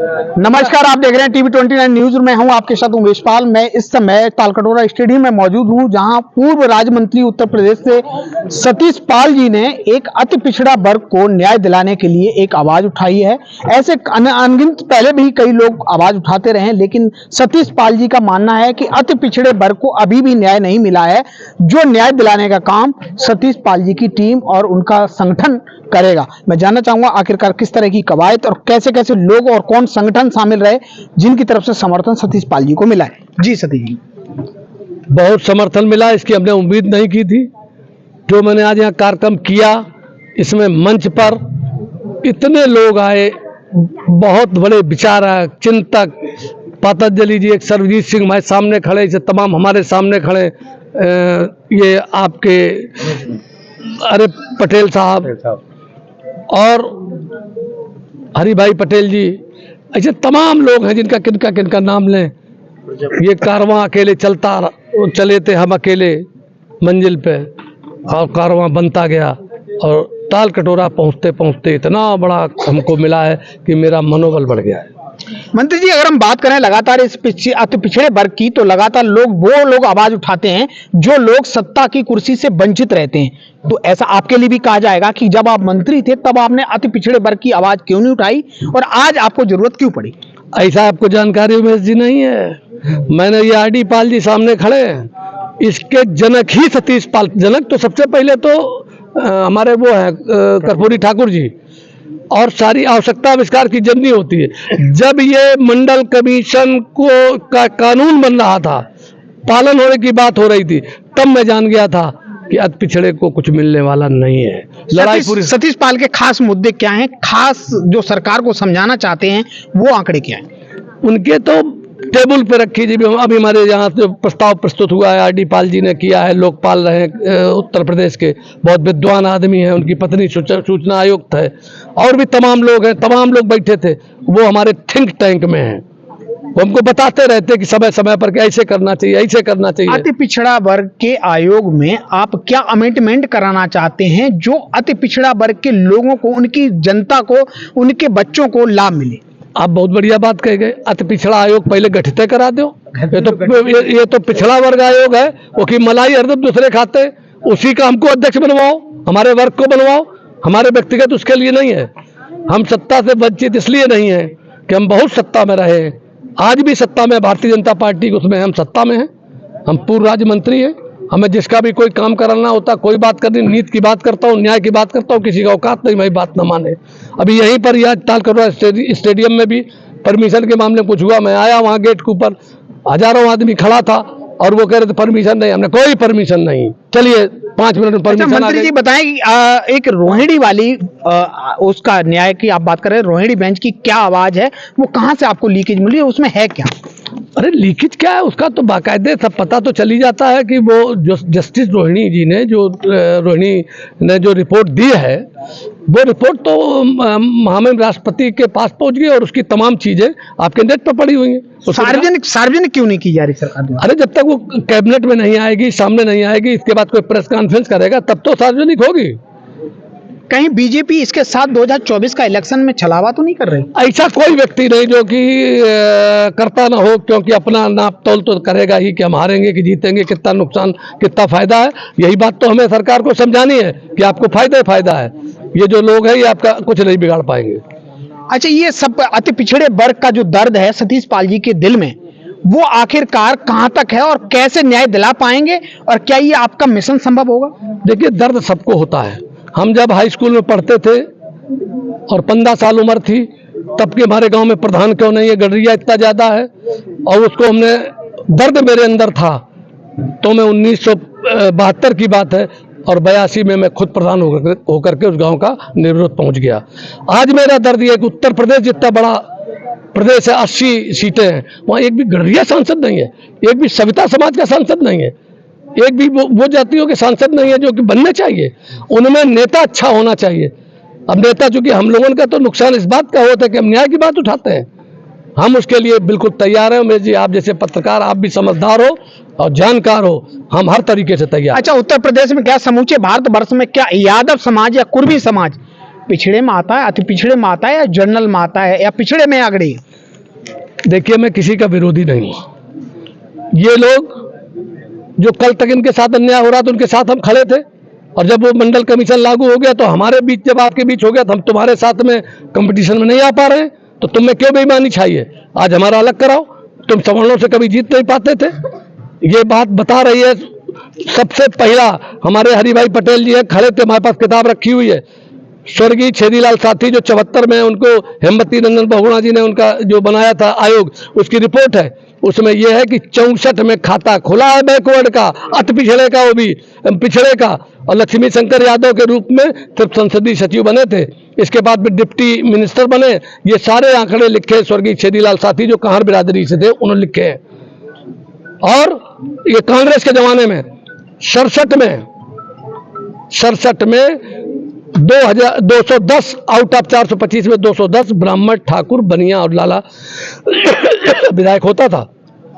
नमस्कार, आप देख रहे हैं टीवी 29 न्यूज। मैं हूं आपके साथ उमेश पाल। मैं इस समय तालकटोरा स्टेडियम में मौजूद हूं, जहां पूर्व राज्य मंत्री उत्तर प्रदेश से सतीश पाल जी ने एक अति पिछड़ा वर्ग को न्याय दिलाने के लिए एक आवाज उठाई है। ऐसे अनगिनत पहले भी कई लोग आवाज उठाते रहे, लेकिन सतीश पाल जी का मानना है कि अति पिछड़े वर्ग को अभी भी न्याय नहीं मिला है, जो न्याय दिलाने का काम सतीश पाल जी की टीम और उनका संगठन करेगा। मैं जानना चाहूंगा आखिरकार किस तरह की कवायद और कैसे कैसे लोग और कौन संगठन शामिल रहे जिनकी तरफ से समर्थन सतीश पाल जी को मिला है। जी सतीश जी, बहुत समर्थन मिला, इसकी हमने उम्मीद नहीं की थी। जो मैंने आज यहाँ कार्यक्रम किया, इसमें मंच पर इतने लोग आए, बहुत बड़े विचारक, चिंतक, पतंजलि जी, एक सर्वजीत सिंह हमारे सामने खड़े, इसे तमाम हमारे सामने खड़े, ये आपके अरे पटेल साहब और हरि भाई पटेल जी, ऐसे तमाम लोग हैं जिनका किनका नाम लें। ये कारवां अकेले चले थे हम अकेले मंजिल पे, और कारवां बनता गया और तालकटोरा पहुंचते पहुंचते इतना बड़ा हमको मिला है कि मेरा मनोबल बढ़ गया है। मंत्री जी, अगर हम बात करें लगातार इस अति पिछड़े वर्ग की, तो लगातार वो लोग आवाज उठाते हैं जो लोग सत्ता की कुर्सी से वंचित रहते हैं। तो ऐसा आपके लिए भी कहा जाएगा कि जब आप मंत्री थे तब आपने अति पिछड़े वर्ग की आवाज क्यों नहीं उठाई और आज आपको जरूरत क्यों पड़ी? ऐसा आपको जानकारी उमेश जी नहीं है। मैंने ये आर डी पाल जी सामने खड़े हैं, इसके जनक ही सतीश पाल। जनक तो सबसे पहले तो हमारे वो है कर्पूरी ठाकुर जी, और सारी आवश्यकता आविष्कार की जननी होती है। जब ये मंडल कमीशन का कानून बन रहा था, पालन होने की बात हो रही थी, तब मैं जान गया था कि अति पिछड़े को कुछ मिलने वाला नहीं है। लड़ाई पूरी। सतीश पाल के खास मुद्दे क्या हैं, खास जो सरकार को समझाना चाहते हैं वो आंकड़े क्या हैं? उनके तो टेबल पे रखी जी। अभी हमारे यहाँ जो प्रस्ताव प्रस्तुत हुआ है, आर डी पाल जी ने किया है, लोकपाल रहे उत्तर प्रदेश के, बहुत विद्वान आदमी हैं, उनकी पत्नी सूचना आयुक्त है, और भी तमाम लोग हैं, तमाम लोग बैठे थे। वो हमारे थिंक टैंक में हैं, वो हमको बताते रहते कि समय समय पर ऐसे करना चाहिए, ऐसे करना चाहिए। अति पिछड़ा वर्ग के आयोग में आप क्या अमेंडमेंट कराना चाहते हैं जो अति पिछड़ा वर्ग के लोगों को, उनकी जनता को, उनके बच्चों को लाभ मिले? आप बहुत बढ़िया बात कह गए। अति पिछड़ा आयोग पहले गठित करा दो। ये तो पिछड़ा वर्ग आयोग है, वो कि मलाई हरदम दूसरे खाते, उसी का हमको अध्यक्ष बनवाओ, हमारे वर्ग को बनवाओ। हमारे व्यक्तिगत उसके लिए नहीं है। हम सत्ता से वंचित इसलिए नहीं है कि हम बहुत सत्ता में रहे, आज भी सत्ता में भारतीय जनता पार्टी, उसमें हम सत्ता में हैं। हम पूर्व राज्य मंत्री हैं, हमें जिसका भी कोई काम कराना होता, कोई बात करनी, नीति की बात करता हूँ, न्याय की बात करता हूँ, किसी का औकात नहीं भाई बात न माने। अभी यहीं पर यह तालकटोरा स्टेडियम में भी परमिशन के मामले में कुछ हुआ, मैं आया, वहाँ गेट के ऊपर हजारों आदमी खड़ा था और वो कह रहे थे परमिशन नहीं। हमने कोई परमिशन नहीं, चलिए 5 मिनट में परमिशन। मंत्री जी बताएं, एक रोहिणी वाली उसका न्याय की आप बात कर रहे हैं, रोहिणी बेंच की क्या आवाज है, वो कहाँ से आपको लीकेज मिली है, उसमें है क्या? अरे लीकेज क्या है, उसका तो बाकायदे सब पता तो चली जाता है कि वो जो जस्टिस रोहिणी जी ने जो रिपोर्ट दी है, वो रिपोर्ट तो महामहिम राष्ट्रपति के पास पहुंच गई और उसकी तमाम चीजें आपके नेट पर पड़ी हुई हैं। सार्वजनिक क्यों नहीं की जा रही सरकार द्वारा? अरे जब तक वो कैबिनेट में नहीं आएगी, सामने नहीं आएगी, इसके बाद कोई प्रेस कॉन्फ्रेंस करेगा तब तो सार्वजनिक होगी। कहीं बीजेपी इसके साथ 2024 का इलेक्शन में छलावा तो नहीं कर रही? ऐसा कोई व्यक्ति नहीं जो कि करता ना हो, क्योंकि अपना नाप तोल तो करेगा ही कि हम हारेंगे कि जीतेंगे, कितना नुकसान कितना फायदा है। यही बात तो हमें सरकार को समझानी है कि आपको फायदा है। ये जो लोग हैं ये आपका कुछ नहीं बिगाड़ पाएंगे। अच्छा, ये सब अति पिछड़े वर्ग का जो दर्द है सतीश पाल जी के दिल में, वो आखिरकार कहां तक है और कैसे न्याय दिला पाएंगे, और क्या ये आपका मिशन संभव होगा? देखिए, दर्द सबको होता है। हम जब हाई स्कूल में पढ़ते थे और 15 साल उम्र थी, तब के हमारे गांव में प्रधान क्यों नहीं है, गडरिया इतना ज्यादा है, और उसको हमने, दर्द मेरे अंदर था। तो मैं 1972 की बात है, और 82 में मैं खुद प्रधान होकर के उस गांव का निवृत्त पहुंच गया। आज मेरा दर्द ये कि उत्तर प्रदेश जितना बड़ा प्रदेश है, 80 सीटें हैं, वहाँ एक भी गडरिया सांसद नहीं है, एक भी सविता समाज का सांसद नहीं है, एक भी वो जातियों के सांसद नहीं है जो कि बनने चाहिए। उनमें नेता अच्छा होना चाहिए। अब नेता, चूंकि हम लोगों का तो नुकसान इस बात का होता है कि हम न्याय की बात उठाते हैं, हम उसके लिए बिल्कुल तैयार हैं। उमेश जी, आप जैसे पत्रकार, आप भी समझदार हो और जानकार हो, हम हर तरीके से तैयार। अच्छा, उत्तर प्रदेश में क्या, समूचे भारतवर्ष में क्या यादव समाज या कुर्मी समाज पिछड़े में आता है, अति पिछड़े में आता है, या जनरल में आता है, या पिछड़े में आगड़े? देखिए, मैं किसी का विरोधी नहीं हूं। ये लोग जो कल तक इनके साथ अन्याय हो रहा था उनके साथ हम खड़े थे, और जब वो मंडल कमीशन लागू हो गया तो हमारे बीच, जब आपके बीच हो गया तो हम तुम्हारे साथ में कंपटीशन में नहीं आ पा रहे हैं, तो तुम में क्यों बेईमानी चाहिए? आज हमारा अलग कराओ। तुम सवर्णों से कभी जीत नहीं पाते थे, ये बात बता रही है। सबसे पहला हमारे हरिभाई पटेल जी है, खड़े थे, हमारे पास किताब रखी हुई है, स्वर्गीय छेदीलाल साथी जो 74 में, उनको हेमवती नंदन बहुगुणा जी ने उनका जो बनाया था आयोग, उसकी रिपोर्ट है। उसमें यह है कि 64 में खाता खुला है बैकवर्ड का, अति पिछड़े का, वो भी पिछड़े का, और लक्ष्मी शंकर यादव के रूप में सिर्फ संसदीय सचिव बने थे। इसके बाद में डिप्टी मिनिस्टर बने। ये सारे आंकड़े लिखे स्वर्गीय छेदीलाल साथी जो कांहर बिरादरी से थे, उन्होंने लिखे हैं। और ये कांग्रेस के जमाने में 67 में 210 आउट ऑफ 425 में 210 ब्राह्मण, ठाकुर, बनिया और लाला विधायक होता था।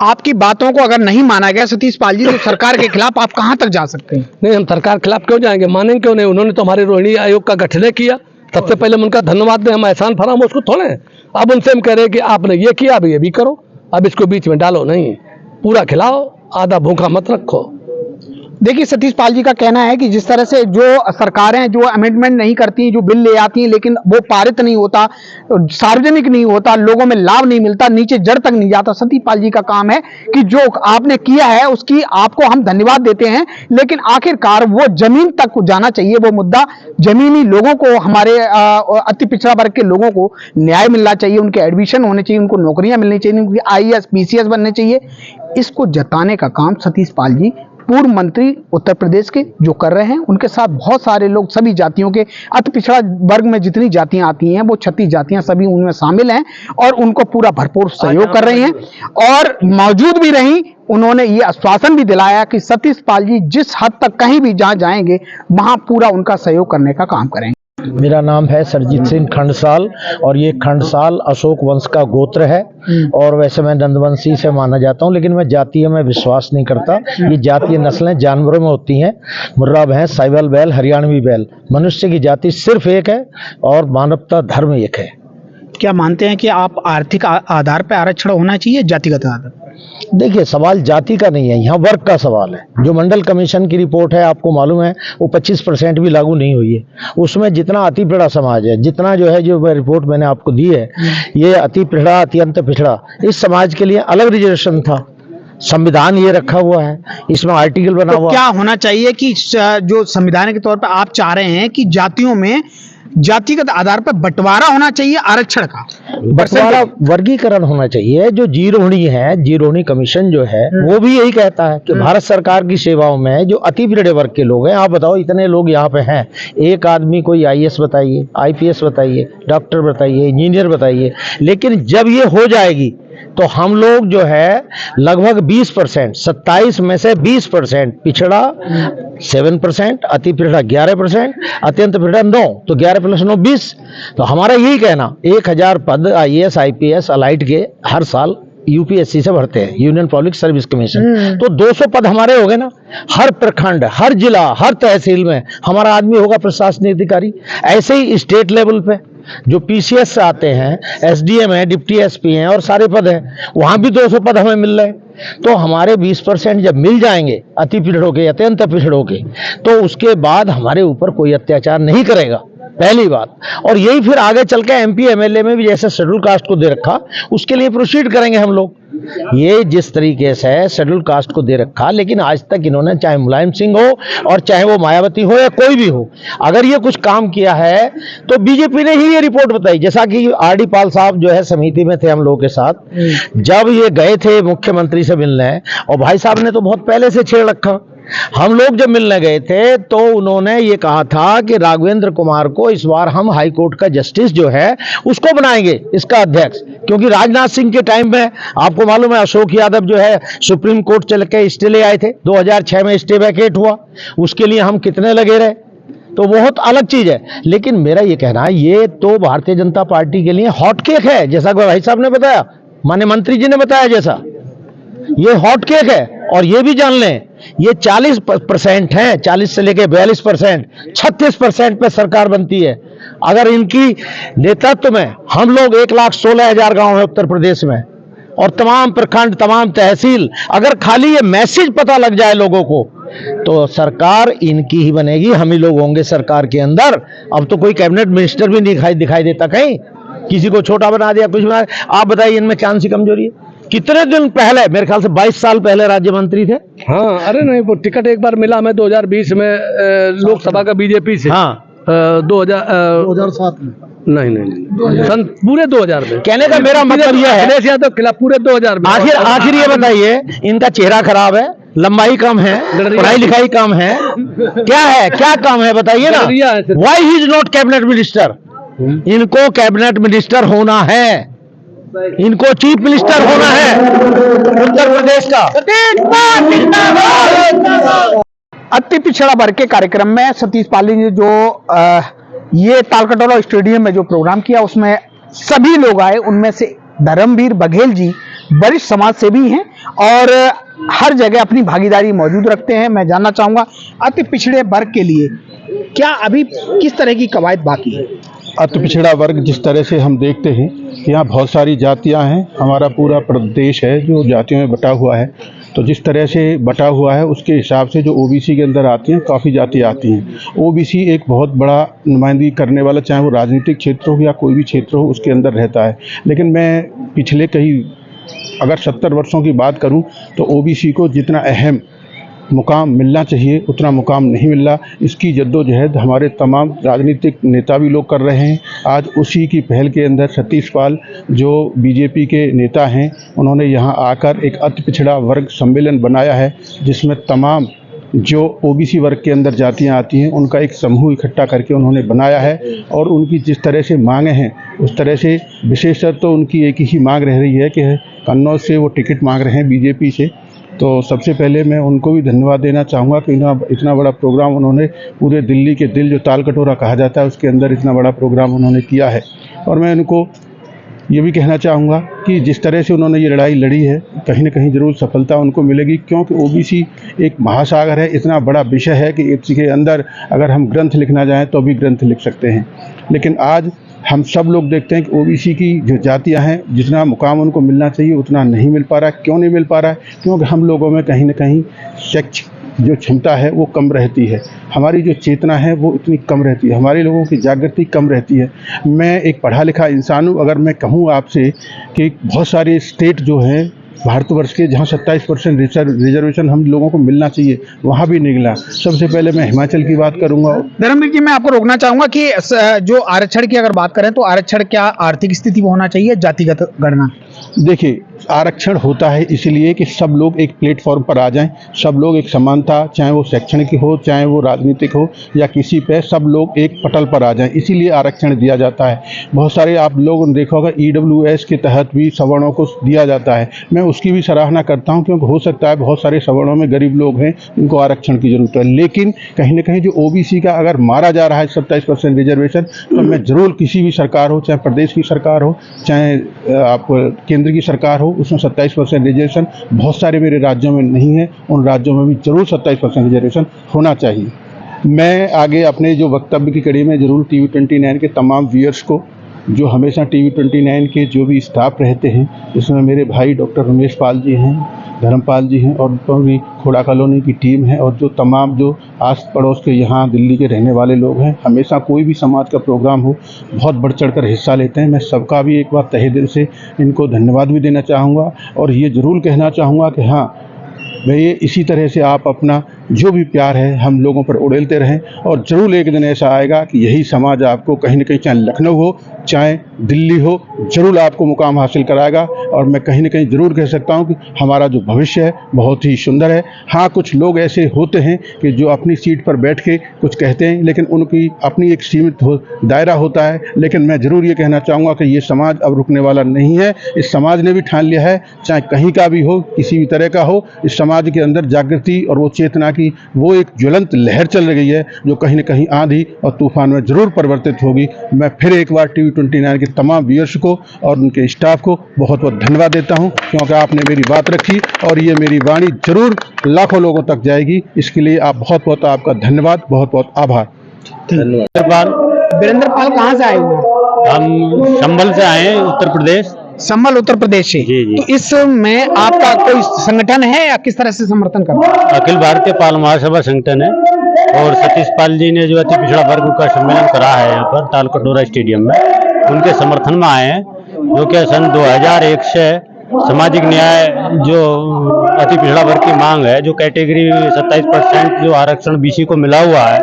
आपकी बातों को अगर नहीं माना गया सतीश पाल जी, तो सरकार के खिलाफ आप कहां तक जा सकते हैं? नहीं, हम सरकार के खिलाफ क्यों जाएंगे? मानेंगे क्यों नहीं? उन्होंने तो हमारे रोहिणी आयोग का गठन किया, सबसे पहले हम उनका धन्यवाद दें। हम एहसान फराम उसको थोड़े हैं। अब उनसे हम कह रहे हैं कि आपने ये किया, अब ये भी करो, अब इसको बीच में डालो नहीं, पूरा खिलाओ, आधा भूखा मत रखो। देखिए, सतीश पाल जी का कहना है कि जिस तरह से जो सरकारें जो अमेंडमेंट नहीं करती, जो बिल ले आती हैं, लेकिन वो पारित नहीं होता, सार्वजनिक नहीं होता, लोगों में लाभ नहीं मिलता, नीचे जड़ तक नहीं जाता। सतीश पाल जी का काम है कि जो आपने किया है उसकी आपको हम धन्यवाद देते हैं, लेकिन आखिरकार वो जमीन तक जाना चाहिए। वो मुद्दा जमीनी लोगों को, हमारे अति पिछड़ा वर्ग के लोगों को न्याय मिलना चाहिए, उनके एडमिशन होने चाहिए, उनको नौकरियां मिलनी चाहिए, उनकी IAS PCS बनने चाहिए। इसको जताने का काम सतीश पाल जी, पूर्व मंत्री उत्तर प्रदेश के, जो कर रहे हैं। उनके साथ बहुत सारे लोग, सभी जातियों के, अति पिछड़ा वर्ग में जितनी जातियां आती हैं, वो 36 जातियां सभी उनमें शामिल हैं, और उनको पूरा भरपूर सहयोग कर रही हैं, और मौजूद भी रही। उन्होंने ये आश्वासन भी दिलाया कि सतीश पाल जी जिस हद तक कहीं भी जहां जाएंगे वहां पूरा उनका सहयोग करने का काम करेंगे। मेरा नाम है सरजीत सिंह खंडसाल, और ये खंडसाल अशोक वंश का गोत्र है, और वैसे मैं नंदवंशी से माना जाता हूँ, लेकिन मैं जातीय में विश्वास नहीं करता। ये जातीय नस्लें जानवरों में होती हैं, मुर्रा भैंस, साहिवाल बैल, हरियाणवी बैल। मनुष्य की जाति सिर्फ एक है, और मानवता धर्म एक है। क्या मानते हैं कि आप आर्थिक आधार पर आरक्षण होना चाहिए, जातिगत आधार? देखिए, सवाल जाति का नहीं है, यहाँ वर्ग का सवाल है। जो मंडल कमीशन की रिपोर्ट है, आपको मालूम है, वो 25% भी लागू नहीं हुई है। उसमें जितना अति पिछड़ा समाज है, जितना जो है, जो रिपोर्ट मैंने आपको दी है, ये अति पिछड़ा, अत्यंत पिछड़ा, इस समाज के लिए अलग रिजर्वेशन था। संविधान ये रखा हुआ है, इसमें आर्टिकल बना हुआ। क्या होना चाहिए कि जो संविधान के तौर पर आप चाह रहे हैं कि जातियों में जातिगत आधार पर बंटवारा होना चाहिए आरक्षण का, बंटवारा, वर्गीकरण होना चाहिए। जो जीरोहणी है, जीरोहणी कमीशन जो है, वो भी यही कहता है कि भारत सरकार की सेवाओं में जो अति पिछड़े वर्ग के लोग हैं, आप बताओ, इतने लोग यहाँ पे हैं, एक आदमी कोई IAS बताइए, IPS बताइए, डॉक्टर बताइए, इंजीनियर बताइए, लेकिन जब ये हो जाएगी तो हम लोग जो है लगभग 20%, 27 में से 20% पिछड़ा 7%, अति पिछड़ा 11%, अत्यंत पिछड़ा 9, तो 11 + 9 20। तो हमारा यही कहना, 1000 पद IAS IPS अलाइट के हर साल UPSC से भरते हैं, यूनियन पब्लिक सर्विस कमीशन, तो 200 पद हमारे हो गए ना। हर प्रखंड, हर जिला, हर तहसील में हमारा आदमी होगा प्रशासनिक अधिकारी। ऐसे ही स्टेट लेवल पे जो PCS से आते हैं, SDM है, डिप्टी SP हैं, और सारे पद हैं, वहां भी 200 पद हमें मिल रहे हैं। तो हमारे 20% जब मिल जाएंगे अति पिछड़ों के, अत्यंत पिछड़ों के, तो उसके बाद हमारे ऊपर कोई अत्याचार नहीं करेगा, पहली बात। और यही फिर आगे चल के MP MLA में भी जैसे शेड्यूल कास्ट को दे रखा, उसके लिए प्रोसीड करेंगे हम लोग। ये जिस तरीके से शेड्यूल कास्ट को दे रखा, लेकिन आज तक इन्होंने, चाहे मुलायम सिंह हो और चाहे वो मायावती हो या कोई भी हो, अगर ये कुछ काम किया है तो BJP ने ही ये रिपोर्ट बताई। जैसा कि RD पाल साहब जो है समिति में थे हम लोगों के साथ, जब ये गए थे मुख्यमंत्री से मिलने, और भाई साहब ने तो बहुत पहले से छेड़ रखा। हम लोग जब मिलने गए थे तो उन्होंने ये कहा था कि राघवेंद्र कुमार को इस बार हम हाई कोर्ट का जस्टिस जो है उसको बनाएंगे, इसका अध्यक्ष, क्योंकि राजनाथ सिंह के टाइम में आपको मालूम है अशोक यादव जो है सुप्रीम कोर्ट चल के स्टे ले आए थे, 2006 में स्टे वैकेट हुआ, उसके लिए हम कितने लगे रहे, तो बहुत अलग चीज है। लेकिन मेरा ये कहना है, ये तो भारतीय जनता पार्टी के लिए हॉट केक है, जैसा भाई साहब ने बताया, माननीय मंत्री जी ने बताया, जैसा ये हॉट केक है। और ये भी जान लें, ये 40% है, 40 से लेके 42%, 36% पे सरकार बनती है। अगर इनकी नेतृत्व में, हम लोग 1,16,000 गांव है उत्तर प्रदेश में, और तमाम प्रखंड, तमाम तहसील, अगर खाली ये मैसेज पता लग जाए लोगों को तो सरकार इनकी ही बनेगी, हम ही लोग होंगे सरकार के अंदर। अब तो कोई कैबिनेट मिनिस्टर भी नहीं दिखाई देता कहीं, किसी को छोटा बना दिया, कुछ बना दिया। आप बताइए इनमें कौन सी कमजोरी है? कितने दिन पहले, मेरे ख्याल से 22 साल पहले राज्य मंत्री थे। हाँ, अरे नहीं, वो टिकट एक बार मिला हमें 2020 में लोकसभा का बीजेपी से। हाँ, 2007 में नहीं, सन पूरे 2000 में। कहने का मेरा मतलब यह है, अखिलेश यादव खिलाफ पूरे 2000 में। आखिर ये बताइए, इनका चेहरा खराब है, लंबाई कम है, पढ़ाई लिखाई कम है, क्या कम है बताइए ना। Why he is not cabinet minister? इनको कैबिनेट मिनिस्टर होना है, इनको चीफ मिनिस्टर होना है उत्तर प्रदेश का। अति पिछड़ा वर्ग के कार्यक्रम में सतीश पाल जी ने जो ये तालकटोरा स्टेडियम में जो प्रोग्राम किया उसमें सभी लोग आए। उनमें से धर्मवीर बघेल जी वरिष्ठ समाज सेवी हैं और हर जगह अपनी भागीदारी मौजूद रखते हैं। मैं जानना चाहूंगा अति पिछड़े वर्ग के लिए क्या अभी किस तरह की कवायद बाकी है? अति पिछड़ा वर्ग जिस तरह से हम देखते हैं कि यहाँ बहुत सारी जातियाँ हैं, हमारा पूरा प्रदेश है जो जातियों में बटा हुआ है, तो जिस तरह से बटा हुआ है उसके हिसाब से जो ओबीसी के अंदर आती हैं काफ़ी जातियाँ आती हैं। ओबीसी एक बहुत बड़ा नुमाइंदगी करने वाला, चाहे वो राजनीतिक क्षेत्र हो या कोई भी क्षेत्र हो, उसके अंदर रहता है। लेकिन मैं पिछले अगर 70 वर्षों की बात करूं तो ओबीसी को जितना अहम मुकाम मिलना चाहिए उतना मुकाम नहीं मिल रहा। इसकी जद्दोजहद हमारे तमाम राजनीतिक नेता भी लोग कर रहे हैं। आज उसी की पहल के अंदर सतीश पाल जो बीजेपी के नेता हैं, उन्होंने यहाँ आकर एक अति पिछड़ा वर्ग सम्मेलन बनाया है, जिसमें तमाम जो ओबीसी वर्ग के अंदर जातियाँ आती हैं उनका एक समूह इकट्ठा करके उन्होंने बनाया है। और उनकी जिस तरह से मांगें हैं उस तरह से विशेषतः तो उनकी एक ही मांग रह रही है कि कन्नौज से वो टिकट मांग रहे हैं बीजेपी से। तो सबसे पहले मैं उनको भी धन्यवाद देना चाहूँगा कि इतना बड़ा प्रोग्राम उन्होंने पूरे दिल्ली के दिल जो तालकटोरा कहा जाता है उसके अंदर इतना बड़ा प्रोग्राम उन्होंने किया है। और मैं उनको ये भी कहना चाहूँगा कि जिस तरह से उन्होंने ये लड़ाई लड़ी है कहीं ना कहीं ज़रूर सफलता उनको मिलेगी, क्योंकि ओबीसी एक महासागर है, इतना बड़ा विषय है कि इसके अंदर अगर हम ग्रंथ लिखना चाहें तो भी ग्रंथ लिख सकते हैं। लेकिन आज हम सब लोग देखते हैं कि ओबीसी की जो जातियां हैं जितना मुकाम उनको मिलना चाहिए उतना नहीं मिल पा रहा है। क्यों नहीं मिल पा रहा है? क्योंकि हम लोगों में कहीं ना कहीं शैक्षिक जो क्षमता है वो कम रहती है, हमारी जो चेतना है वो इतनी कम रहती है, हमारे लोगों की जागृति कम रहती है। मैं एक पढ़ा लिखा इंसान हूँ, अगर मैं कहूँ आपसे कि बहुत सारे स्टेट जो हैं भारतवर्ष के जहाँ 27% रिजर्वेशन हम लोगों को मिलना चाहिए वहाँ भी नहीं मिला। सबसे पहले मैं हिमाचल की बात करूँगा। धर्मवीर जी, मैं आपको रोकना चाहूंगा कि जो आरक्षण की अगर बात करें तो आरक्षण क्या आर्थिक स्थिति में होना चाहिए, जातिगत गणना? देखिए, आरक्षण होता है इसलिए कि सब लोग एक प्लेटफॉर्म पर आ जाएं, सब लोग एक समानता, चाहे वो शैक्षणिक हो चाहे वो राजनीतिक हो या किसी पे, सब लोग एक पटल पर आ जाएं, इसीलिए आरक्षण दिया जाता है। बहुत सारे आप लोगों ने देखा होगा ईडब्ल्यूएस के तहत भी सवर्णों को दिया जाता है। मैं उसकी भी सराहना करता हूं, क्योंकि हो सकता है बहुत सारे सवर्णों में गरीब लोग हैं जिनको आरक्षण की जरूरत है। लेकिन कहीं ना कहीं जो ओबीसी का अगर मारा जा रहा है 27% रिजर्वेशन, तो मैं जरूर किसी भी सरकार हो, चाहे प्रदेश की सरकार हो चाहे आप केंद्र की सरकार हो, उसमें 27% रिजर्वेशन बहुत सारे मेरे राज्यों में नहीं है, उन राज्यों में भी जरूर 27% रिजर्वेशन होना चाहिए। मैं आगे अपने जो वक्तव्य की कड़ी में जरूर टीवी 29 के तमाम व्यूअर्स को, जो हमेशा टीवी 29 के जो भी स्टाफ रहते हैं, इसमें मेरे भाई डॉक्टर रमेश पाल जी हैं, धर्मपाल जी हैं और पूरी खोड़ा कॉलोनी की टीम है, और जो तमाम जो आस पड़ोस के यहाँ दिल्ली के रहने वाले लोग हैं, हमेशा कोई भी समाज का प्रोग्राम हो बहुत बढ़ चढ़ कर हिस्सा लेते हैं। मैं सबका भी एक बार तहे दिल से इनको धन्यवाद भी देना चाहूँगा और ये ज़रूर कहना चाहूँगा कि हाँ भैया, इसी तरह से आप अपना जो भी प्यार है हम लोगों पर उड़ेलते रहें, और ज़रूर एक दिन ऐसा आएगा कि यही समाज आपको कहीं ना कहीं, चाहे लखनऊ हो चाहे दिल्ली हो, ज़रूर आपको मुकाम हासिल कराएगा। और मैं कहीं ना कहीं ज़रूर कह सकता हूं कि हमारा जो भविष्य है बहुत ही सुंदर है। हाँ, कुछ लोग ऐसे होते हैं कि जो अपनी सीट पर बैठ के कुछ कहते हैं, लेकिन उनकी अपनी एक सीमित दायरा होता है। लेकिन मैं ज़रूर ये कहना चाहूँगा कि ये समाज अब रुकने वाला नहीं है। इस समाज ने भी ठान लिया है, चाहे कहीं का भी हो, किसी भी तरह का हो, इस समाज के अंदर जागृति और वो चेतना की वो एक ज्वलंत लहर चल रही है, जो कहीं न कहीं आंधी और तूफान में जरूर परिवर्तित होगी। मैं फिर एक बार टीवी 29 के तमाम व्यूअर्स को और उनके स्टाफ को बहुत बहुत धन्यवाद देता हूं, क्योंकि आपने मेरी बात रखी और ये मेरी वाणी जरूर लाखों लोगों तक जाएगी। इसके लिए आप बहुत बहुत आपका धन्यवाद, बहुत बहुत आभार। धन्यवाद। वीरेंद्र पाल कहाँ से आए हुए हैं? हम संभल से आए हैं, उत्तर प्रदेश। संभल उत्तर प्रदेश से। जी, जी। तो इसमें आपका कोई संगठन है या किस तरह से समर्थन कर रहा है? अखिल भारतीय पाल महासभा संगठन है और सतीश पाल जी ने जो अति पिछड़ा वर्ग का सम्मेलन करा है यहाँ पर तालकटोरा स्टेडियम में, उनके समर्थन में आए हैं। जो कि सन 2001 से सामाजिक न्याय जो अति पिछड़ा वर्ग की मांग है, जो कैटेगरी 27% जो आरक्षण बीसी को मिला हुआ है,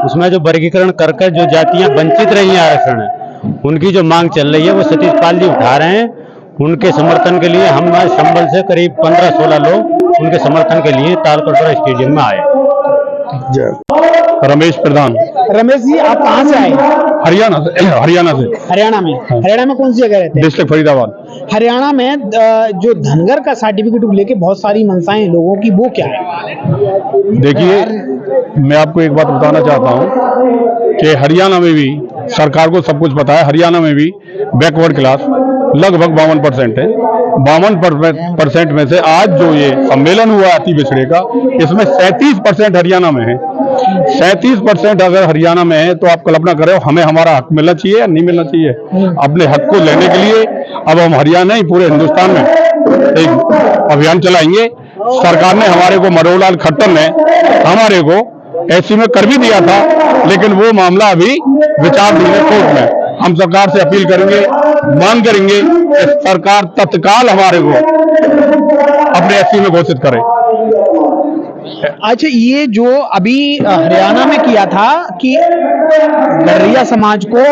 उसमें जो वर्गीकरण करके जो जातियां वंचित रही हैं आरक्षण है, उनकी जो मांग चल रही है वो सतीश पाल जी उठा रहे हैं। उनके समर्थन के लिए हम संभल से करीब 15-16 लोग उनके समर्थन के लिए तालकटोरा स्टेडियम में आए। रमेश प्रधान, रमेश जी, आप कहाँ से आए? हरियाणा से। हरियाणा में। हरियाणा में कौन सी जगह रहते हैं? डिस्ट्रिक्ट फरीदाबाद। हरियाणा में जो धनगर का सर्टिफिकेट लेके बहुत सारी मंशाएं हैं लोगों की, वो क्या है? देखिए, मैं आपको एक बात बताना चाहता हूँ कि हरियाणा में भी सरकार को सब कुछ पता है। हरियाणा में भी बैकवर्ड क्लास लगभग 52% है। 52% में से आज जो ये सम्मेलन हुआ अति पिछड़े का, इसमें 37% हरियाणा में है। 37% अगर हरियाणा में है तो आप कल्पना करें हमें हमारा हक मिलना चाहिए या नहीं मिलना चाहिए। अपने हक को लेने के लिए अब हम हरियाणा ही पूरे हिंदुस्तान में एक अभियान चलाएंगे। सरकार ने हमारे को मनोहर लाल खट्टर ने हमारे को एससी में कर भी दिया था, लेकिन वो मामला अभी विचाराधीन है कोर्ट में। हम सरकार से अपील करेंगे, मांग करेंगे कि सरकार तत्काल हमारे को अपने एससी में घोषित करे। अच्छा, ये जो अभी हरियाणा में किया था कि गडरिया समाज को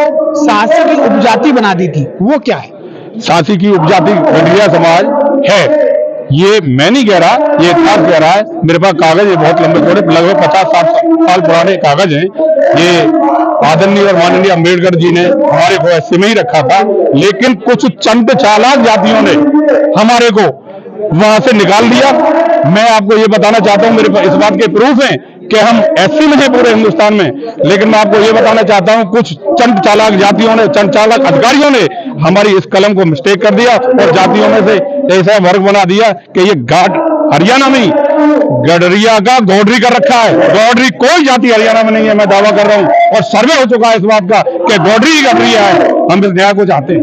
शासी की उपजाति बना दी थी, वो क्या है? शासी की उपजाति गडरिया समाज है, ये मैं नहीं कह रहा, ये इतिहास कह रहा है। मेरे पास कागज है बहुत लंबे चौड़े, लगभग 50-60 साल पुराने कागज हैं। ये आदरणीय और माननीय अम्बेडकर जी ने हमारे को ऐसे में ही रखा था, लेकिन कुछ चंद चालाक जातियों ने हमारे को वहां से निकाल दिया। मैं आपको ये बताना चाहता हूँ, मेरे पास इस बात के प्रूफ हैं कि हम एससी में हैं पूरे हिंदुस्तान में, लेकिन मैं आपको ये बताना चाहता हूँ कुछ चंद चालाक जातियों ने, चंद चालाक अधिकारियों ने हमारी इस कलम को मिस्टेक कर दिया और जातियों में से ऐसा वर्ग बना दिया कि ये घाट हरियाणा में ही गडरिया का गौडरी कर रखा है। गौडरी कोई जाति हरियाणा में नहीं है, मैं दावा कर रहा हूँ, और सर्वे हो चुका है इस बात का कि गौडरी ही गडरिया है। हम इस न्याय को चाहते हैं।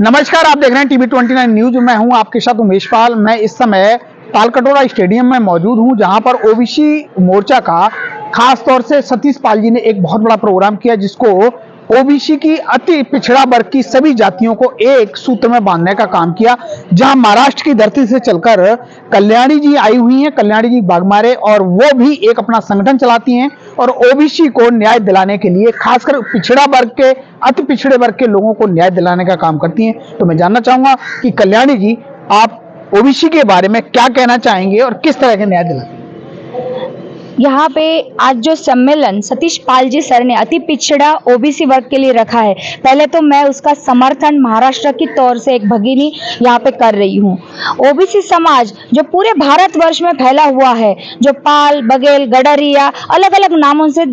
नमस्कार, आप देख रहे हैं टीवी 29 न्यूज। मैं हूं आपके साथ उमेश पाल। मैं इस समय तालकटोरा स्टेडियम में मौजूद हूं, जहां पर ओबीसी मोर्चा का खास तौर से सतीश पाल जी ने एक बहुत बड़ा प्रोग्राम किया, जिसको ओबीसी की अति पिछड़ा वर्ग की सभी जातियों को एक सूत्र में बांधने का काम किया। जहां महाराष्ट्र की धरती से चलकर कल्याणी जी आई हुई हैं, कल्याणी जी बागमारे, और वो भी एक अपना संगठन चलाती हैं और ओबीसी को न्याय दिलाने के लिए, खासकर पिछड़ा वर्ग के, अति पिछड़े वर्ग के लोगों को न्याय दिलाने का काम करती हैं। तो मैं जानना चाहूंगा कि कल्याणी जी, आप ओबीसी के बारे में क्या कहना चाहेंगे और किस तरह के न्याय दिलाएंगे? यहाँ पे आज जो सम्मेलन सतीश पाल जी सर ने अति पिछड़ा ओबीसी वर्ग के लिए रखा है, पहले तो मैं उसका समर्थन महाराष्ट्र की तौर से एक भगिनी यहाँ पे कर रही हूँ। ओबीसी समाज जो पूरे भारतवर्ष में फैला हुआ है, जो पाल, बघेल, गडरिया, अलग अलग नामों से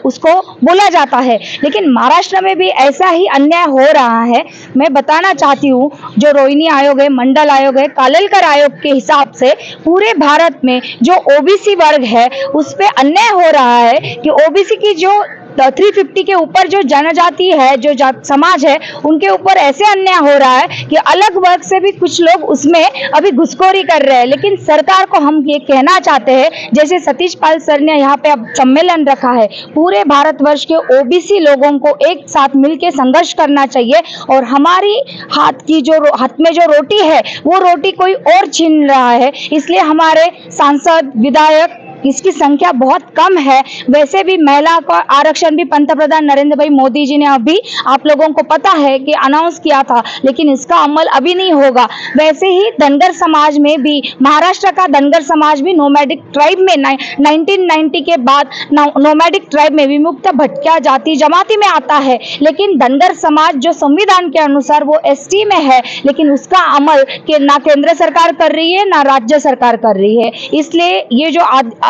उसको बोला जाता है, लेकिन महाराष्ट्र में भी ऐसा ही अन्याय हो रहा है। मैं बताना चाहती हूँ, जो रोहिणी आयोग है, मंडल आयोग है, कालेलकर आयोग के हिसाब से पूरे भारत में जो ओबीसी वर्ग है उस पे अन्याय हो रहा है कि ओबीसी की जो 350 के ऊपर जो जनजाति है, जो समाज है, उनके ऊपर ऐसे अन्याय हो रहा है कि अलग वर्ग से भी कुछ लोग उसमें अभी घुसखोरी कर रहे हैं। लेकिन सरकार को हम ये कहना चाहते हैं, जैसे सतीश पाल सर ने यहाँ पे अब सम्मेलन रखा है, पूरे भारतवर्ष के ओबीसी लोगों को एक साथ मिलकर संघर्ष करना चाहिए और हमारी हाथ में जो रोटी है वो रोटी कोई और छीन रहा है। इसलिए हमारे सांसद, विधायक, इसकी संख्या बहुत कम है। वैसे भी महिला का आरक्षण भी पंतप्रधान नरेंद्र भाई मोदी जी ने अभी आप लोगों को पता है कि अनाउंस किया था, लेकिन इसका अमल अभी नहीं होगा। वैसे ही धनगर समाज में भी, महाराष्ट्र का धनगर समाज भी नोमैडिक ट्राइब में 1990 के बाद नोमैडिक ट्राइब में विमुक्त भटकिया जाति जमाती में आता है, लेकिन धनगर समाज जो संविधान के अनुसार वो एसटी में है, लेकिन उसका अमल ना केंद्र सरकार कर रही है ना राज्य सरकार कर रही है। इसलिए ये जो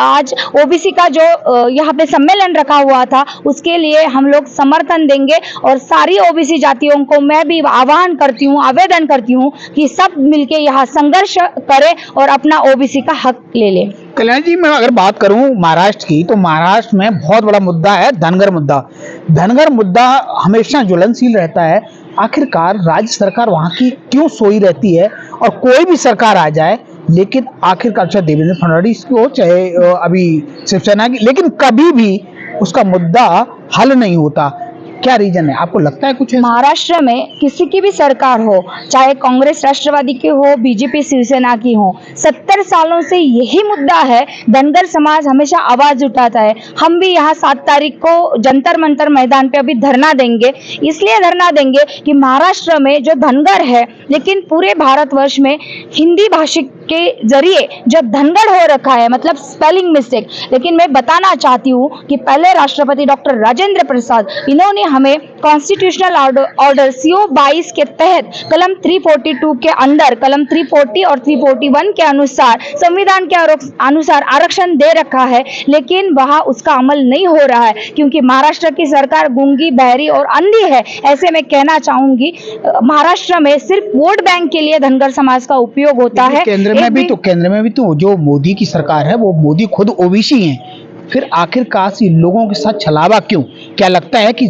आज ओबीसी का जो यहाँ पे सम्मेलन रखा हुआ था उसके लिए हम लोग समर्थन देंगे और सारी ओबीसी जातियों को मैं भी आह्वान करती हूँ, आवेदन करती हूँ कि सब मिलके यहाँ संघर्ष करें और अपना ओबीसी का हक ले लें। कल्याण जी, मैं अगर बात करूं महाराष्ट्र की, तो महाराष्ट्र में बहुत बड़ा मुद्दा है धनगर मुद्दा। धनगर मुद्दा हमेशा ज्वलनशील रहता है। आखिरकार राज्य सरकार वहां की क्यों सोई रहती है? और कोई भी सरकार आ जाए, लेकिन आखिरकार चाहे देवेंद्र फडणवीस की हो, चाहे अभी शिवसेना की, लेकिन कभी भी उसका मुद्दा हल नहीं होता। क्या रीजन है? आपको लगता है कुछ है? महाराष्ट्र में किसी की भी सरकार हो, चाहे कांग्रेस राष्ट्रवादी की हो, बीजेपी शिवसेना की हो, 70 सालों से यही मुद्दा है। धनगर समाज हमेशा आवाज उठाता है। हम भी यहाँ 7 तारीख को जंतर मंतर मैदान पे अभी धरना देंगे। इसलिए धरना देंगे कि महाराष्ट्र में जो धनगर है, लेकिन पूरे भारतवर्ष में हिंदी भाषिक के जरिए जो धनगर हो रखा है, मतलब स्पेलिंग मिस्टेक। लेकिन मैं बताना चाहती हूँ कि पहले राष्ट्रपति डॉक्टर राजेंद्र प्रसाद, इन्होंने हमें कॉन्स्टिट्यूशनल ऑर्डर CO 22 के तहत कलम 342 के अंदर, कलम 340 और 341 के अनुसार, संविधान के अनुसार आरक्षण दे रखा है, लेकिन वहाँ उसका अमल नहीं हो रहा है क्योंकि महाराष्ट्र की सरकार गूंगी, बहरी और अंधी है। ऐसे में कहना चाहूंगी, महाराष्ट्र में सिर्फ वोट बैंक के लिए धनगर समाज का उपयोग होता है। केंद्र में भी तो जो मोदी की सरकार है, वो मोदी खुद ओबीसी हैं। फिर आखिरकार इन लोगों के साथ छलावा क्यों? क्या लगता है कि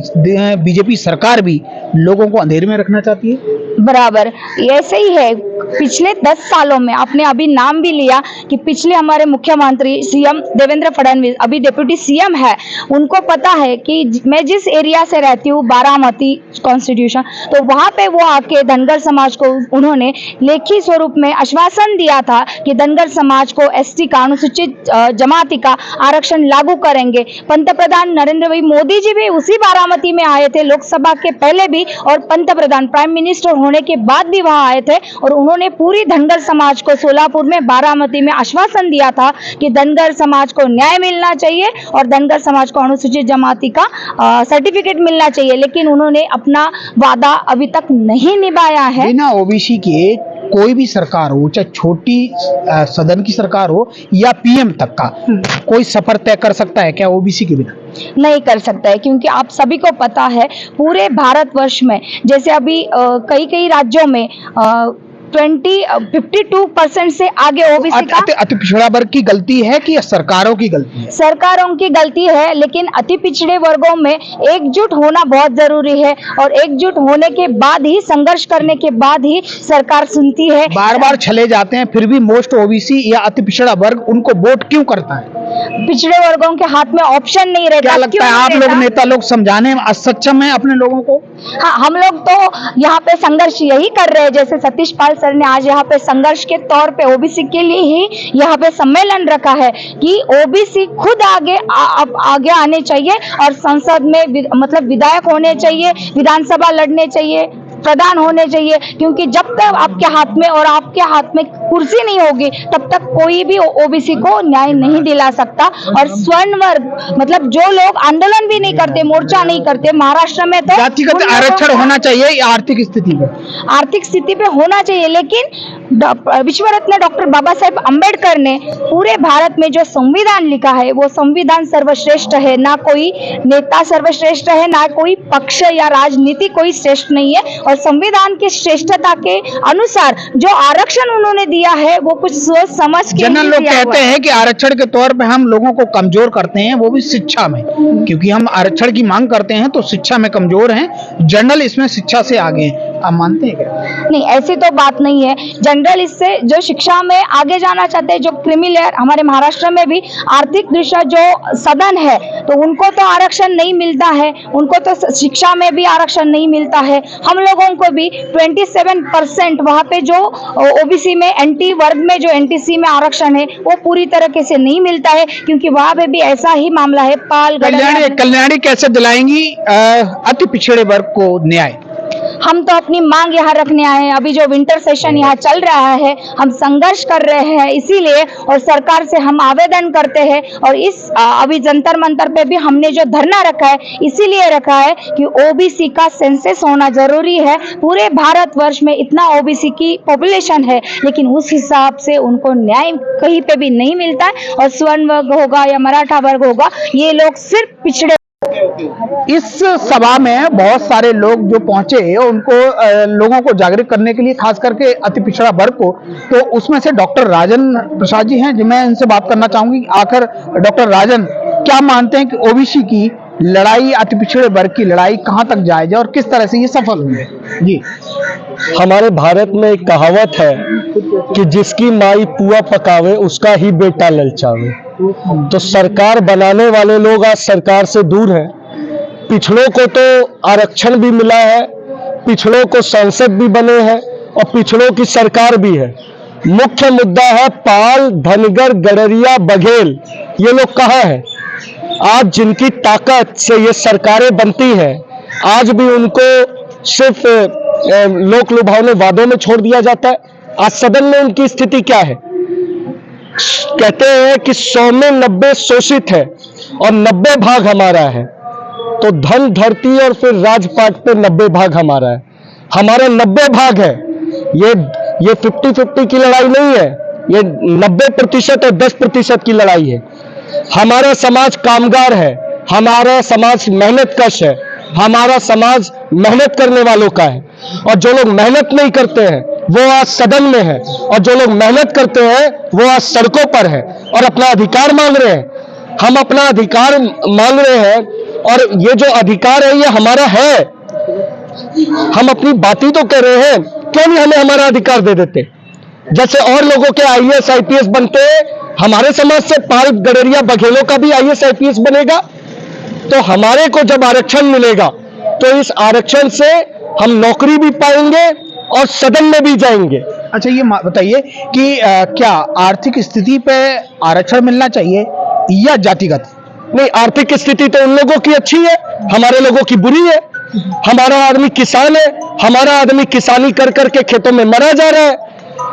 बीजेपी सरकार भी लोगों को अंधेरे में रखना चाहती है? बराबर ऐसे ही है। पिछले 10 सालों में आपने अभी नाम भी लिया कि पिछले हमारे मुख्यमंत्री सीएम देवेंद्र फडणवीस, अभी डिप्यूटी सीएम है, उनको पता है कि मैं जिस एरिया से रहती हूँ, बारामती कॉन्स्टिट्यूशन, तो वहाँ पे वो आके धनगर समाज को उन्होंने लेखी स्वरूप में आश्वासन दिया था कि धनगर समाज को ST का, अनुसूचित जमाती का आरक्षण लागू करेंगे। पंतप्रधान नरेंद्र भाई मोदी जी भी उसी बारामती में आए थे, लोकसभा के पहले भी, और पंतप्रधान प्राइम मिनिस्टर होने के बाद भी वहां आए थे, और उन्होंने पूरी धनगर समाज को सोलापुर में, बारामती में आश्वासन दिया था कि धनगर समाज को न्याय मिलना चाहिए और धनगर समाज को अनुसूचित जमाती का सर्टिफिकेट मिलना चाहिए। लेकिन उन्होंने अपना वादा अभी तक नहीं निभाया है। बिना ओबीसी के कोई भी सरकार हो, चाहे छोटी सदन की सरकार हो या PM तक का, कोई सफर तय कर सकता है क्या ओबीसी के बिना? नहीं कर सकता है, क्योंकि आप सभी को पता है पूरे भारतवर्ष में, जैसे अभी कई राज्यों में 52% से आगे ओबीसी का। अति पिछड़ा वर्ग की गलती है कि सरकारों की गलती है? सरकारों की गलती है, लेकिन अति पिछड़े वर्गों में एकजुट होना बहुत जरूरी है, और एकजुट होने के बाद ही, संघर्ष करने के बाद ही सरकार सुनती है। बार बार छले जाते हैं, फिर भी मोस्ट ओबीसी या अति पिछड़ा वर्ग उनको वोट क्यों करता है? पिछड़े वर्गों के हाथ में ऑप्शन नहीं रहता। क्या लगता है आप लोग नेता लोग समझाने में असक्षम है अपने लोगों को? हाँ, हम लोग तो यहाँ पे संघर्ष यही कर रहे हैं। जैसे सतीश पाल सर ने आज यहाँ पे संघर्ष के तौर पे ओबीसी के लिए ही यहाँ पे सम्मेलन रखा है कि ओबीसी खुद आगे आने चाहिए और संसद में मतलब विधायक होने चाहिए, विधानसभा लड़ने चाहिए, प्रधान होने चाहिए, क्योंकि जब तक आपके हाथ में और आपके हाथ में कुर्सी नहीं होगी तब तक कोई भी ओबीसी को न्याय नहीं दिला सकता। और स्वर्ण वर्ग, मतलब जो लोग आंदोलन भी नहीं करते, मोर्चा नहीं करते, महाराष्ट्र में तो जातिगत आरक्षण होना चाहिए आर्थिक स्थिति पे होना चाहिए। लेकिन विश्व रत्न डॉक्टर बाबा साहेब अम्बेडकर ने पूरे भारत में जो संविधान लिखा है, वो संविधान सर्वश्रेष्ठ है। ना कोई नेता सर्वश्रेष्ठ है, ना कोई पक्ष या राजनीति कोई श्रेष्ठ नहीं है। और संविधान की श्रेष्ठता के अनुसार जो आरक्षण उन्होंने दिया है, वो कुछ सोच समझ के जनरल लोग कहते हैं कि आरक्षण के तौर पे हम लोगों को कमजोर करते हैं, वो भी शिक्षा में, क्योंकि हम आरक्षण की मांग करते हैं तो शिक्षा में कमजोर हैं। जनरल इसमें शिक्षा से आगे हैं, आप मानते हैं क्या? नहीं, ऐसी तो बात नहीं है। जनरल इससे जो शिक्षा में आगे जाना चाहते हैं, जो क्रिमिनल हमारे महाराष्ट्र में भी आर्थिक दृष्टि जो सदन है, तो उनको तो आरक्षण नहीं मिलता है, उनको तो शिक्षा में भी आरक्षण नहीं मिलता है। हम लोगों को भी 27% वहाँ पे जो ओबीसी में NT वर्ग में जो NTC में आरक्षण है, वो पूरी तरीके से नहीं मिलता है, क्योंकि वहाँ पे भी ऐसा ही मामला है। कल्याणी कैसे दिलाएंगी अति पिछड़े वर्ग को न्याय? हम तो अपनी मांग यहाँ रखने आए हैं। अभी जो विंटर सेशन यहाँ चल रहा है, हम संघर्ष कर रहे हैं इसीलिए, और सरकार से हम आवेदन करते हैं। और इस अभी जंतर मंतर पे भी हमने जो धरना रखा है इसीलिए रखा है कि ओबीसी का सेंसस होना जरूरी है। पूरे भारतवर्ष में इतना ओबीसी की पॉपुलेशन है, लेकिन उस हिसाब से उनको न्याय कहीं पे भी नहीं मिलता है। और स्वर्ण वर्ग होगा या मराठा वर्ग होगा, ये लोग सिर्फ पिछड़े। इस सभा में बहुत सारे लोग जो पहुंचे उनको लोगों को जागरूक करने के लिए, खास करके अति पिछड़ा वर्ग को, तो उसमें से डॉक्टर राजन प्रसाद जी हैं, जो मैं इनसे बात करना चाहूंगी। आखिर डॉक्टर राजन क्या मानते हैं कि ओबीसी की लड़ाई, अति पिछड़े वर्ग की लड़ाई कहां तक जायज है और किस तरह से ये सफल हुई है? जी, हमारे भारत में एक कहावत है कि जिसकी माई पुआ पकावे उसका ही बेटा ललचावे। तो सरकार बनाने वाले लोग आज सरकार से दूर हैं। पिछड़ों को तो आरक्षण भी मिला है, पिछड़ों को सांसद भी बने हैं और पिछड़ों की सरकार भी है। मुख्य मुद्दा है पाल, धनगर, गडरिया, बघेल, ये लोग कहाँ हैं? आज जिनकी ताकत से ये सरकारें बनती हैं, आज भी उनको सिर्फ लोक लुभावने वादों में छोड़ दिया जाता है। आज सदन में उनकी स्थिति क्या है? कहते हैं कि 100 में 90 शोषित है और 90 भाग हमारा है। तो धन, धरती और फिर राजपाट पे 90 भाग हमारा है। हमारा 90 भाग है। ये 50-50 की लड़ाई नहीं है, ये 90% और 10% की लड़ाई है। हमारा समाज कामगार है, हमारा समाज मेहनतकश है, हमारा समाज मेहनत करने वालों का है। और जो लोग मेहनत नहीं करते हैं वो आज सदन में है, और जो लोग मेहनत करते हैं वो आज सड़कों पर है और अपना अधिकार मांग रहे हैं। हम अपना अधिकार मांग रहे हैं और ये जो अधिकार है ये हमारा है। हम अपनी बातें तो कर रहे हैं, क्यों नहीं हमें हमारा अधिकार दे देते? जैसे और लोगों के आईएएस आईपीएस बनते हैं, हमारे समाज से पाल, गडरिया, बघेलों का भी आईएएस आईपीएस बनेगा। तो हमारे को जब आरक्षण मिलेगा तो इस आरक्षण से हम नौकरी भी पाएंगे और सदन में भी जाएंगे। अच्छा, ये बताइए कि क्या आर्थिक स्थिति पे आरक्षण मिलना चाहिए या जातिगत? नहीं, आर्थिक स्थिति तो उन लोगों की अच्छी है, हमारे लोगों की बुरी है। हमारा आदमी किसान है, हमारा आदमी किसानी कर करके खेतों में मरा जा रहा है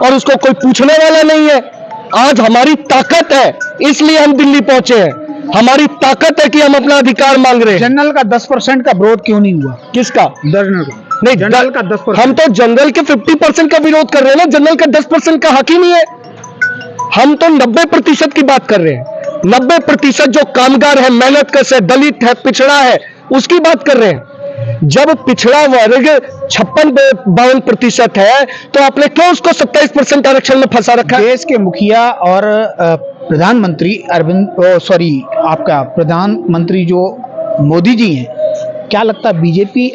और उसको कोई पूछने वाला नहीं है। आज हमारी ताकत है इसलिए हम दिल्ली पहुंचे हैं। हमारी ताकत है कि हम अपना अधिकार मांग रहे हैं। जनरल का 10% का विरोध क्यों नहीं हुआ? किसका? जनरल का नहीं, जनरल का 10%। हम तो जनरल के 50% का विरोध कर रहे हैं ना, जनरल का 10% का हक ही नहीं है। हम तो 90% की बात कर रहे हैं। 90% जो कामगार है, मेहनतकश है, दलित है, पिछड़ा है, उसकी बात कर रहे हैं। जब पिछड़ा वर्ग 56-52% है तो आपने क्यों उसको 27% आरक्षण में फंसा रखा है? देश के मुखिया और प्रधानमंत्री प्रधानमंत्री जो मोदी जी हैं, क्या लगता है बीजेपी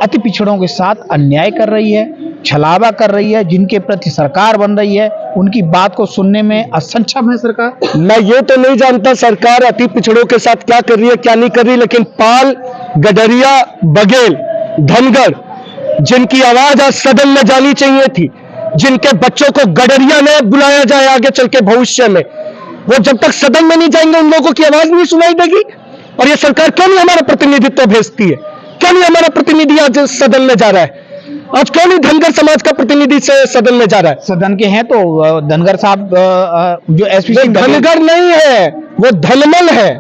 अति पिछड़ों के साथ अन्याय कर रही है, छलावा कर रही है? जिनके प्रति सरकार बन रही है उनकी बात को सुनने में असक्षम है सरकार? मैं ये तो नहीं जानता सरकार अति पिछड़ों के साथ क्या कर रही है, क्या नहीं कर रही, लेकिन पाल, गडरिया, बघेल, धनगर, जिनकी आवाज आज सदन में जानी चाहिए थी, जिनके बच्चों को गडरिया ने बुलाया जाए आगे चल के भविष्य में, वो जब तक सदन में नहीं जाएंगे उन लोगों की आवाज नहीं सुनाई देगी। और ये सरकार क्यों नहीं हमारा प्रतिनिधित्व भेजती है? क्यों नहीं हमारा प्रतिनिधि आज सदन में जा रहा है? आज क्यों नहीं धनगर समाज का प्रतिनिधि से सदन में जा रहा है? सदन के हैं तो धनगर साहब जो एसपी धनगर नहीं है, वो धनमल है।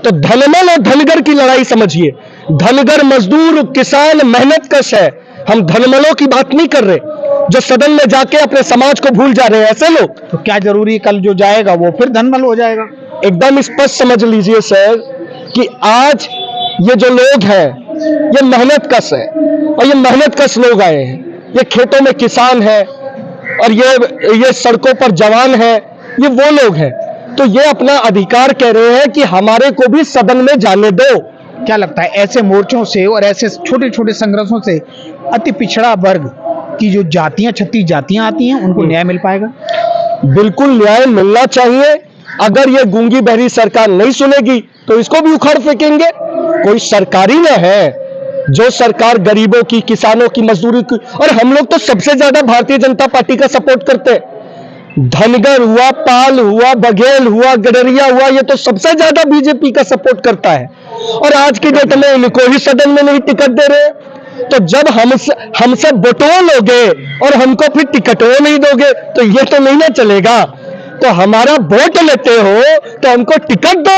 तो धनमल और धनगर की लड़ाई समझिए। धनगर मजदूर, किसान, मेहनतकश है। हम धनमलों की बात नहीं कर रहे जो सदन में जाके अपने समाज को भूल जा रहे हैं ऐसे लोग। तो क्या जरूरी कल जो जाएगा वो फिर धनमल हो जाएगा? एकदम स्पष्ट समझ लीजिए सर कि आज ये जो लोग हैं ये मेहनतकश है और ये मेहनतकश लोग आए हैं। ये खेतों में किसान है और ये सड़कों पर जवान है, ये वो लोग हैं। तो ये अपना अधिकार कह रहे हैं कि हमारे को भी सदन में जाने दो। क्या लगता है ऐसे मोर्चों से और ऐसे छोटे छोटे संघर्षों से अति पिछड़ा वर्ग की जो जातियां, 36 जातियां आती हैं, उनको न्याय मिल पाएगा? बिल्कुल न्याय मिलना चाहिए। अगर ये गूंगी बहरी सरकार नहीं सुनेगी तो इसको भी उखाड़ फेंकेंगे। कोई सरकारी न है जो सरकार गरीबों की, किसानों की, मजदूरी की, और हम लोग तो सबसे ज्यादा भारतीय जनता पार्टी का सपोर्ट करते हैं। धनगर हुआ, पाल हुआ, बघेल हुआ, गडरिया हुआ, ये तो सबसे ज्यादा बीजेपी का सपोर्ट करता है। और आज की डेट में इनको ही सदन में नहीं टिकट दे रहे। तो जब हमसे बटोर लोगे और हमको फिर टिकटों नहीं दोगे तो ये तो नहीं ना चलेगा। तो हमारा वोट लेते हो तो हमको टिकट दो,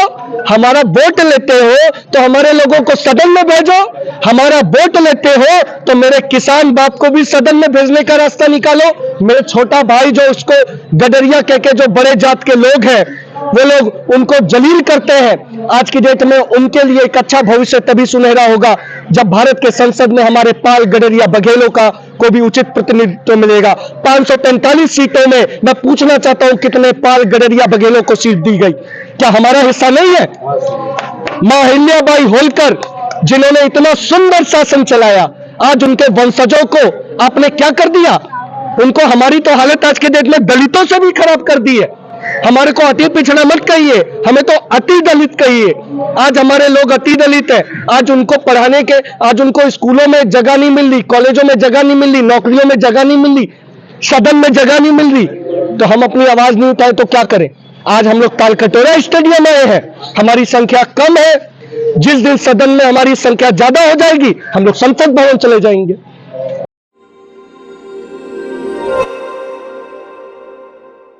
हमारा वोट लेते हो तो हमारे लोगों को सदन में भेजो, हमारा वोट लेते हो तो मेरे किसान बाप को भी सदन में भेजने का रास्ता निकालो। मेरे छोटा भाई जो उसको गडरिया कह के जो बड़े जात के लोग हैं वो लोग उनको जलील करते हैं, आज की डेट में उनके लिए एक अच्छा भविष्य तभी सुनहरा होगा जब भारत के संसद में हमारे पाल गडरिया बघेलों का को भी उचित प्रतिनिधित्व मिलेगा। 543 सीटों में मैं पूछना चाहता हूं कितने पाल गडरिया बघेलों को सीट दी गई, क्या हमारा हिस्सा नहीं है? मां अहिल्याबाई होलकर जिन्होंने इतना सुंदर शासन चलाया, आज उनके वंशजों को आपने क्या कर दिया? उनको हमारी तो हालत आज के डेट में दलितों से भी खराब कर दी है। हमारे को अति पिछड़ा मत कहिए, हमें तो अति दलित कहिए। आज हमारे लोग अति दलित है, आज उनको पढ़ाने के, आज उनको स्कूलों में जगह नहीं मिल रही, कॉलेजों में जगह नहीं मिल रही, नौकरियों में जगह नहीं मिल रही, सदन में जगह नहीं मिल रही, तो हम अपनी आवाज नहीं उठाए तो क्या करें? आज हम लोग तालकटोरा स्टेडियम आए हैं, हमारी संख्या कम है, जिस दिन सदन में हमारी संख्या ज्यादा हो जाएगी हम लोग संसद भवन चले जाएंगे।